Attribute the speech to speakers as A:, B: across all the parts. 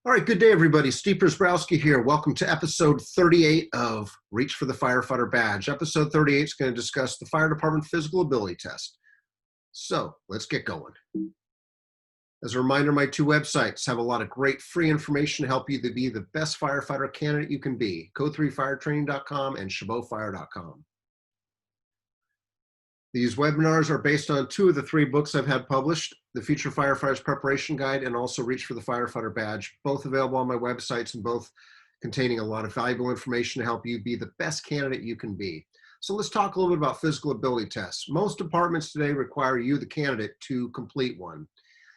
A: All right, good day, everybody. Steve Prziborowski here. Welcome to episode 38 of Reach for the Firefighter Badge. Episode 38 is going to discuss the fire department physical ability test. So let's get going. As a reminder, my two websites have a lot of great free information to help you to be the best firefighter candidate you can be, code3firetraining.com and chabotfire.com. These webinars are based on two of the three books I've had published, the Future Firefighters Preparation Guide and also Reach for the Firefighter Badge, both available on my websites and both containing a lot of valuable information to help you be the best candidate you can be. So let's talk a little bit about physical ability tests. Most departments today require you, the candidate, to complete one.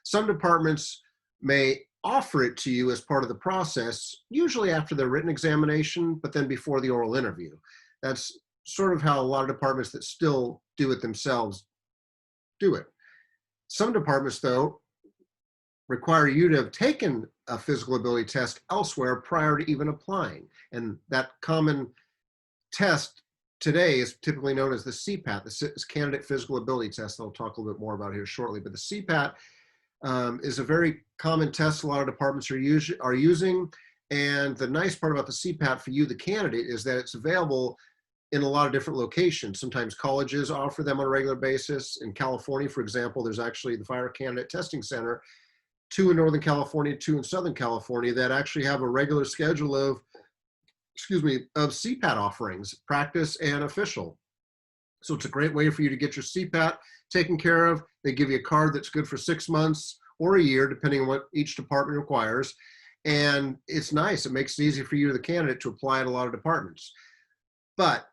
A: Some departments may offer it to you as part of the process, usually after their written examination, but then before the oral interview. That's sort of how a lot of departments that still do it themselves do it. Some departments, though, require you to have taken a physical ability test elsewhere prior to even applying. And that common test today is typically known as the CPAT, the Candidate Physical Ability Test. I'll talk a little bit more about here shortly. But the CPAT is a very common test a lot of departments are using. And the nice part about the CPAT for you, the candidate, is that it's available in a lot of different locations. Sometimes colleges offer them on a regular basis. In California, for example, there's actually the Fire Candidate Testing Center, 2 in Northern California, 2 in Southern California, that actually have a regular schedule of CPAT offerings, practice and official. So it's a great way for you to get your CPAT taken care of. They give you a card that's good for 6 months or a year, depending on what each department requires. And it's nice. It makes it easy for you, the candidate, to apply at a lot of departments. But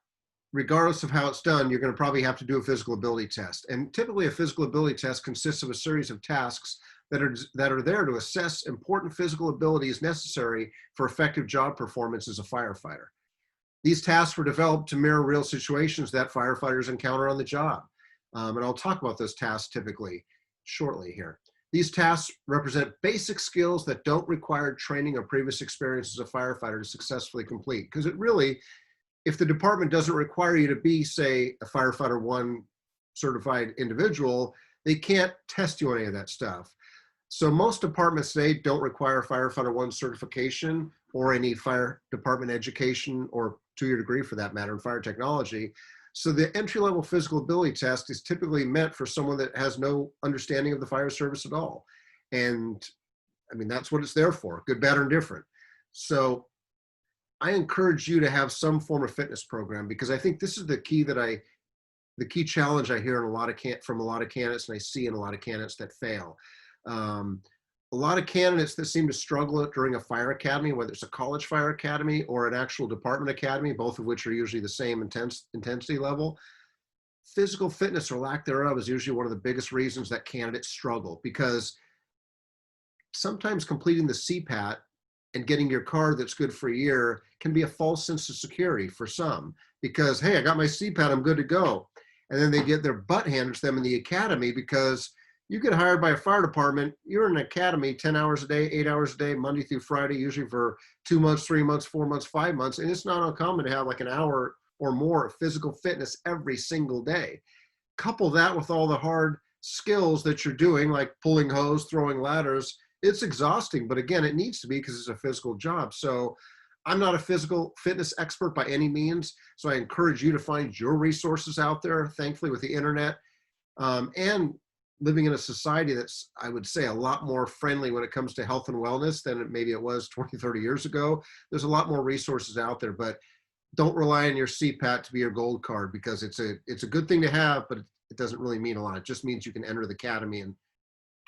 A: regardless of how it's done, you're going to probably have to do a physical ability test. And typically a physical ability test consists of a series of tasks that are there to assess important physical abilities necessary for effective job performance as a firefighter. These tasks were developed to mirror real situations that firefighters encounter on the job. And I'll talk about those tasks typically shortly here. These tasks represent basic skills that don't require training or previous experience as a firefighter to successfully complete. Because it really, if the department doesn't require you to be, say, a Firefighter 1 certified individual, they can't test you on any of that stuff. So most departments today don't require Firefighter 1 certification or any fire department education or 2-year degree for that matter in fire technology. So the entry-level physical ability test is typically meant for someone that has no understanding of the fire service at all. And I mean, that's what it's there for, good, bad, or indifferent. So I encourage you to have some form of fitness program, because I think this is the key challenge I hear in from a lot of candidates, and I see in a lot of candidates that fail. A lot of candidates that seem to struggle during a fire academy, whether it's a college fire academy or an actual department academy, both of which are usually the same intensity level, physical fitness or lack thereof is usually one of the biggest reasons that candidates struggle, because sometimes completing the CPAT and getting your card that's good for a year can be a false sense of security for some, because, hey, I got my CPAT, I'm good to go. And then they get their butt handed to them in the academy, because you get hired by a fire department, you're in an academy 10 hours a day, 8 hours a day, Monday through Friday, usually for 2 months, 3 months, 4 months, 5 months. And it's not uncommon to have like an hour or more of physical fitness every single day. Couple that with all the hard skills that you're doing, like pulling hose, throwing ladders. It's exhausting, but again, it needs to be, because it's a physical job. So I'm not a physical fitness expert by any means. So I encourage you to find your resources out there, thankfully with the internet, and living in a society that's, I would say, a lot more friendly when it comes to health and wellness than maybe it was 20, 30 years ago. There's a lot more resources out there, but don't rely on your CPAT to be your gold card, because it's a good thing to have, but it doesn't really mean a lot. It just means you can enter the academy and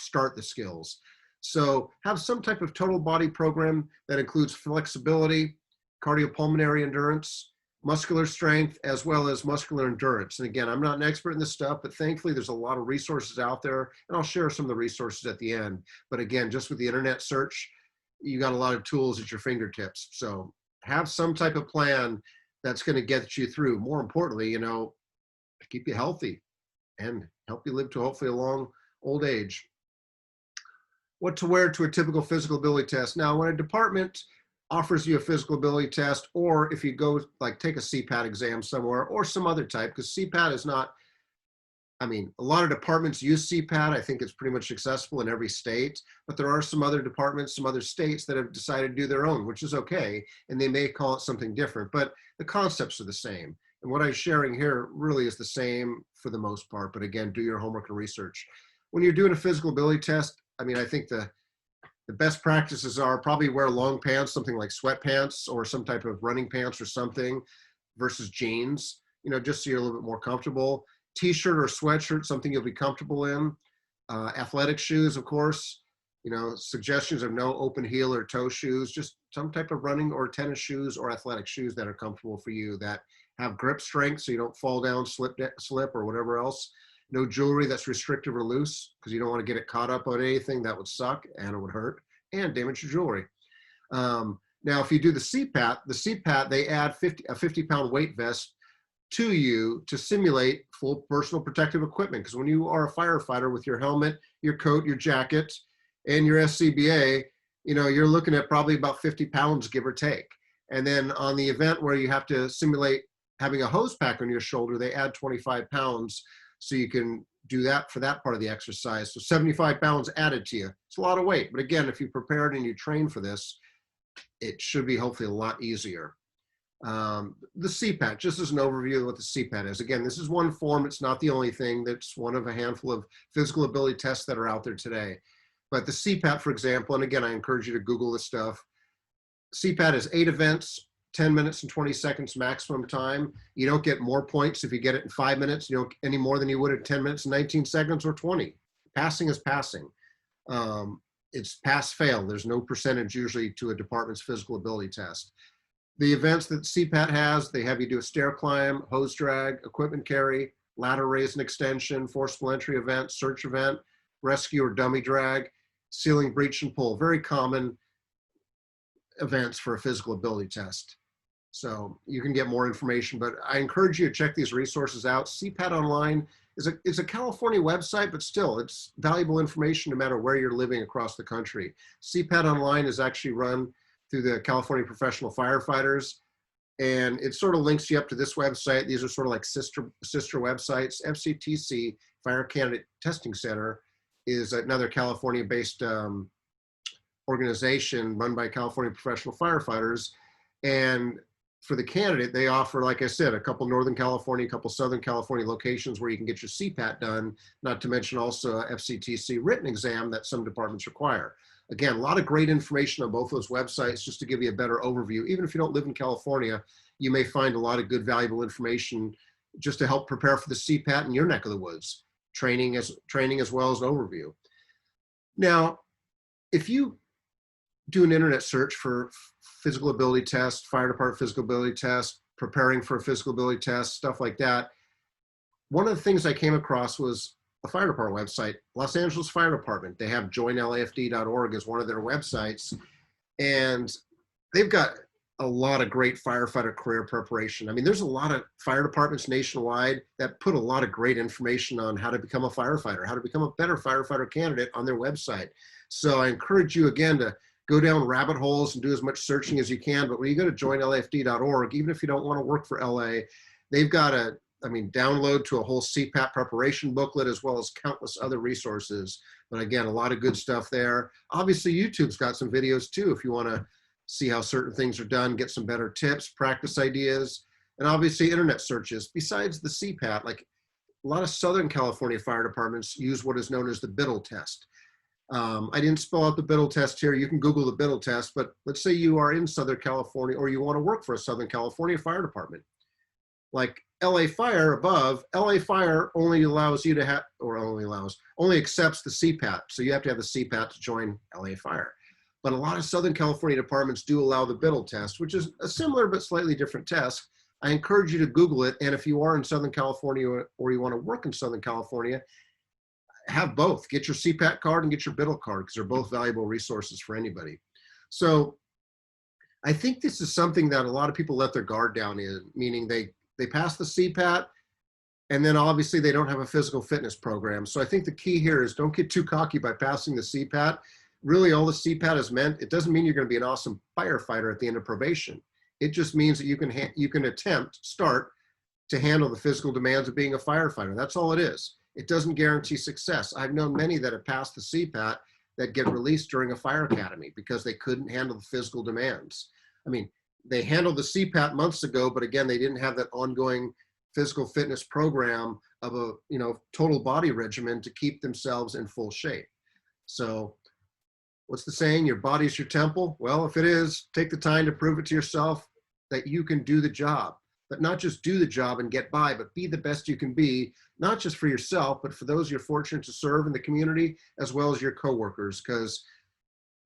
A: start the skills. So have some type of total body program that includes flexibility, cardiopulmonary endurance, muscular strength, as well as muscular endurance. And again, I'm not an expert in this stuff, but thankfully there's a lot of resources out there, and I'll share some of the resources at the end. But again, just with the internet search, you got a lot of tools at your fingertips. So have some type of plan that's going to get you through. More importantly, keep you healthy and help you live to hopefully a long old age. What to wear to a typical physical ability test. Now, when a department offers you a physical ability test, or if you go like take a CPAT exam somewhere or some other type, because CPAT is not I mean, a lot of departments use CPAT. I think it's pretty much accessible in every state, but there are some other departments, some other states that have decided to do their own, which is okay. And they may call it something different, but the concepts are the same. And what I'm sharing here really is the same for the most part. But again, do your homework and research. When you're doing a physical ability test, I mean, I think the best practices are probably wear long pants, something like sweatpants or some type of running pants or something versus jeans, you know, just so you're a little bit more comfortable. T-shirt or sweatshirt, something you'll be comfortable in. Athletic shoes, of course, you know, suggestions of no open heel or toe shoes, just some type of running or tennis shoes or athletic shoes that are comfortable for you, that have grip strength so you don't fall down, slip or whatever else. No jewelry that's restrictive or loose, because you don't want to get it caught up on anything. That would suck and it would hurt and damage your jewelry. Now, if you do the CPAT, they add a 50-pound weight vest to you to simulate full personal protective equipment. Because when you are a firefighter with your helmet, your coat, your jacket, and your SCBA, you know, you're looking at probably about 50 pounds, give or take. And then on the event where you have to simulate having a hose pack on your shoulder, they add 25 pounds so you can do that for that part of the exercise. So 75 pounds added to you. It's a lot of weight. But again, if you prepared and you train for this, it should be hopefully a lot easier. The CPAT, just as an overview of what the CPAT is. Again, this is one form. It's not the only thing. That's one of a handful of physical ability tests that are out there today. But the CPAT, for example, and again, I encourage you to Google this stuff. CPAT is 8 events, 10 minutes and 20 seconds maximum time. You don't get more points if you get it in 5 minutes, you don't any more than you would in 10 minutes and 19 seconds or 20. Passing is passing. It's pass-fail. There's no percentage usually to a department's physical ability test. The events that CPAT has, they have you do a stair climb, hose drag, equipment carry, ladder raise and extension, forcible entry event, search event, rescue or dummy drag, ceiling breach and pull. Very common events for a physical ability test. So you can get more information, but I encourage you to check these resources out. CPAT Online is a California website, but still it's valuable information no matter where you're living across the country. CPAT Online is actually run through the California Professional Firefighters, and it sort of links you up to this website. These are sort of like sister websites. FCTC, Fire Candidate Testing Center, is another California-based organization run by California Professional Firefighters. And for the candidate, they offer, like I said, a couple Northern California, a couple Southern California locations where you can get your CPAT done, not to mention also a FCTC written exam that some departments require. Again, a lot of great information on both those websites just to give you a better overview. Even if you don't live in California, you may find a lot of good, valuable information just to help prepare for the CPAT in your neck of the woods, training as well as an overview. Now, if you do an internet search for physical ability test, fire department physical ability test, preparing for a physical ability test, stuff like that, one of the things I came across was a fire department website, Los Angeles Fire Department. They have joinlafd.org as one of their websites, and they've got a lot of great firefighter career preparation. I mean, there's a lot of fire departments nationwide that put a lot of great information on how to become a firefighter, how to become a better firefighter candidate on their website. So I encourage you again to go down rabbit holes and do as much searching as you can. But when you go to joinlafd.org, even if you don't want to work for LA, they've got download to a whole CPAT preparation booklet, as well as countless other resources. But again, a lot of good stuff there. Obviously, YouTube's got some videos too, if you want to see how certain things are done, get some better tips, practice ideas, and obviously internet searches. Besides the CPAT, like a lot of Southern California fire departments use what is known as the Biddle test. I didn't spell out the Biddle test here. You can Google the Biddle test, but let's say you are in Southern California or you want to work for a Southern California fire department. Like LA Fire above, LA Fire only allows you to have, or only accepts the CPAT. So you have to have the CPAT to join LA Fire. But a lot of Southern California departments do allow the Biddle test, which is a similar but slightly different test. I encourage you to Google it. And if you are in Southern California or you want to work in Southern California, have both. Get your CPAT card and get your Biddle card, because they're both valuable resources for anybody. So I think this is something that a lot of people let their guard down in, meaning they pass the CPAT, and then obviously they don't have a physical fitness program. So I think the key here is don't get too cocky by passing the CPAT. Really, all the CPAT is meant, it doesn't mean you're going to be an awesome firefighter at the end of probation. It just means that you can start to handle the physical demands of being a firefighter. That's all it is. It doesn't guarantee success. I've known many that have passed the CPAT that get released during a fire academy because they couldn't handle the physical demands. I mean, they handled the CPAT months ago, but again, they didn't have that ongoing physical fitness program of a, you know, total body regimen to keep themselves in full shape. So what's the saying? Your body's your temple. Well, if it is, take the time to prove it to yourself that you can do the job, but not just do the job and get by, but be the best you can be, not just for yourself, but for those you're fortunate to serve in the community, as well as your coworkers. Because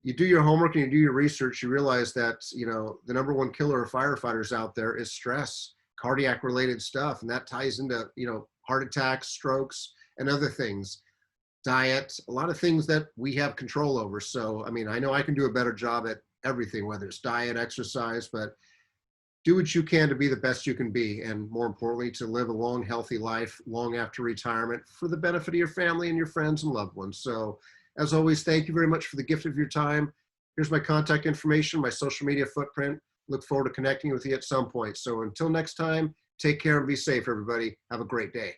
A: you do your homework and you do your research, you realize that, you know, the #1 killer of firefighters out there is stress, cardiac related stuff. And that ties into, you know, heart attacks, strokes, and other things. Diet, a lot of things that we have control over. So, I mean, I know I can do a better job at everything, whether it's diet, exercise, but do what you can to be the best you can be. And more importantly, to live a long, healthy life long after retirement for the benefit of your family and your friends and loved ones. So as always, thank you very much for the gift of your time. Here's my contact information, my social media footprint. Look forward to connecting with you at some point. So until next time, take care and be safe, everybody. Have a great day.